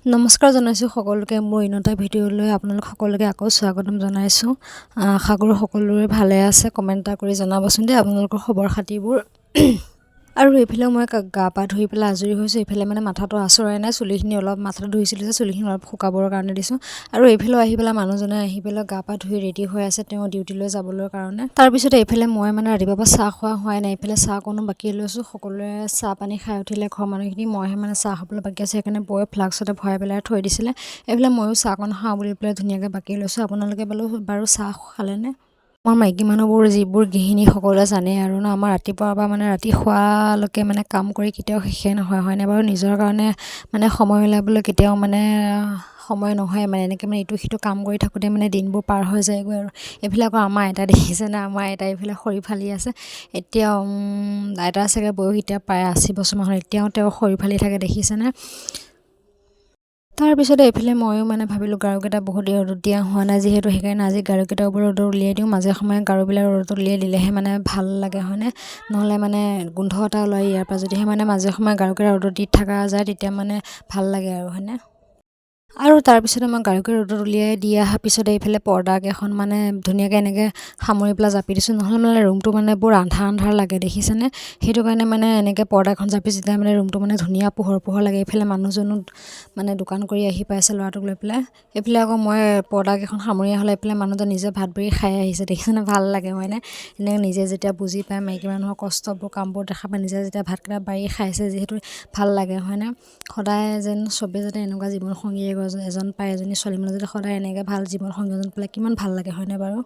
নমস্কাৰ জনাইছোঁ সকলোকে মোৰ ইনতা ভিডিঅ'লৈ আপোনালোক সকলোকে আকৌ স্বাগতম জনাইছোঁ। আশা কৰোঁ সকলোৰে ভালে আছে। কমেণ্ট এটা কৰি জনাবচোন দেই আপোনালোকৰ খবৰ খাতিবোৰ। আৰু এইফালে মই গা পা ধুই পেলাই আজৰি হৈছোঁ। এইফালে মানে মাথাটো আঁচৰাই নাই, চুলিখিনি অলপ মাথাটো ধুইছিলোঁ যে চুলিখিনি অলপ শুকাবৰ কাৰণে দিছোঁ। আৰু এইফালেও আহি পেলাই মানুহজনে আহি পেলাই গা পা ধুই ৰেডি হৈ আছে তেওঁ ডিউটিলৈ যাবলৈ কাৰণে। তাৰপিছত এইফালে মই মানে ৰাতিপুৱাৰ পৰা চাহ খোৱা হোৱাই নাই। এইফালে চাহ অকণো বাকী লৈছোঁ। সকলোৱে চাহ পানী খাই উঠিলে ঘৰৰ মানুহখিনি, মইহে মানে চাহ খাবলৈ বাকী আছে। সেইকাৰণে বৌয়ে ফ্লাক্সতে ভৰাই পেলাই থৈ দিছিলে। এইফালে ময়ো চাহকণ খাওঁ বুলি পেলাই ধুনীয়াকৈ বাকী লৈছোঁ। আপোনালোকে বাৰু চাহ খালেনে? আমাৰ মাইকী মানুহবোৰ যিবোৰ গৃহিণী সকলোৱে জানে আৰু ন, আমাৰ ৰাতিপুৱাৰ পৰা মানে ৰাতি শোৱালৈকে মানে কাম কৰি কেতিয়াও শেষে নহয়, হয়নে বাৰু? নিজৰ কাৰণে মানে সময় মিলাবলৈ কেতিয়াও মানে সময় নহয় মানে এনেকৈ মানে ইটো সিটো কাম কৰি থাকোঁতে মানে দিনবোৰ পাৰ হৈ যায়গৈ। আৰু এইফালে আকৌ আমাৰ আইতা দেখিছেনে? আমাৰ আইতা এইফালে খৰি ফালি আছে। এতিয়াও আইতাৰ চাগে বয়স এতিয়া প্ৰায় 80 বছৰমান হ'ল, এতিয়াও তেওঁ খৰি ফালি থাকে, দেখিছেনে? তাৰপিছতে এইফালে ময়ো মানে ভাবিলোঁ গাৰুকেইটা বহুত ৰ'দত দিয়া হোৱা নাই যিহেতু, সেইকাৰণে আজি গাৰুকেইটাৰ ওপৰত ৰ'দত উলিয়াই দিওঁ। মাজে সময়ে গাৰুবিলাক ৰ'দত উলিয়াই দিলেহে মানে ভাল লাগে, হয়নে? নহ'লে মানে গোন্ধ এটা ওলাই ইয়াৰ পৰা। যদিহে মানে মাজে সময়ে গাৰুকেইটা ৰ'দত দি থকা যায় তেতিয়া মানে ভাল লাগে আৰু, হয়নে? আৰু তাৰপিছতে মই গাৰুকেইটা ৰ'দত উলিয়াই দি অহাৰ পিছতে এইফালে পৰ্দাকেইখন মানে ধুনীয়াকৈ এনেকৈ সামৰি পেলাই জাপি দিছোঁ। নহ'লে মানে ৰুমটো মানে বৰ আন্ধাৰ আন্ধাৰ লাগে, দেখিছেনে? সেইটো কাৰণে মানে এনেকৈ পৰ্দাখন জাপি যেতিয়া মানে ৰুমটো মানে ধুনীয়া পোহৰ পোহৰ লাগে। এইফালে মানুহজনো মানে দোকান কৰি আহি পাইছে ল'ৰাটোক লৈ পেলাই। এইফালে আকৌ মই পৰ্দাকেইখন সামৰি হ'লে এইফালে মানুহজন নিজে ভাত বাঢ়ি খাই আহিছে, দেখিছেনে? ভাল লাগে, হয়নে? এনেকৈ নিজে যেতিয়া বুজি পায় মাইকী মানুহৰ কষ্টবোৰ কামবোৰ দেখা পায়, নিজে যেতিয়া ভাতকেইটা বাঢ়ি খাইছে যিহেতু ভাল লাগে, হয়নে? সদায় যেন চবেই যাতে এনেকুৱা জীৱনসংগী এজন পায়, এজনী ছোৱালী মানুহ যাতে সদায় এনেকৈ ভাল জীৱনসংগী এজন পালে কিমান ভাল লাগে, হয়নে বাৰু?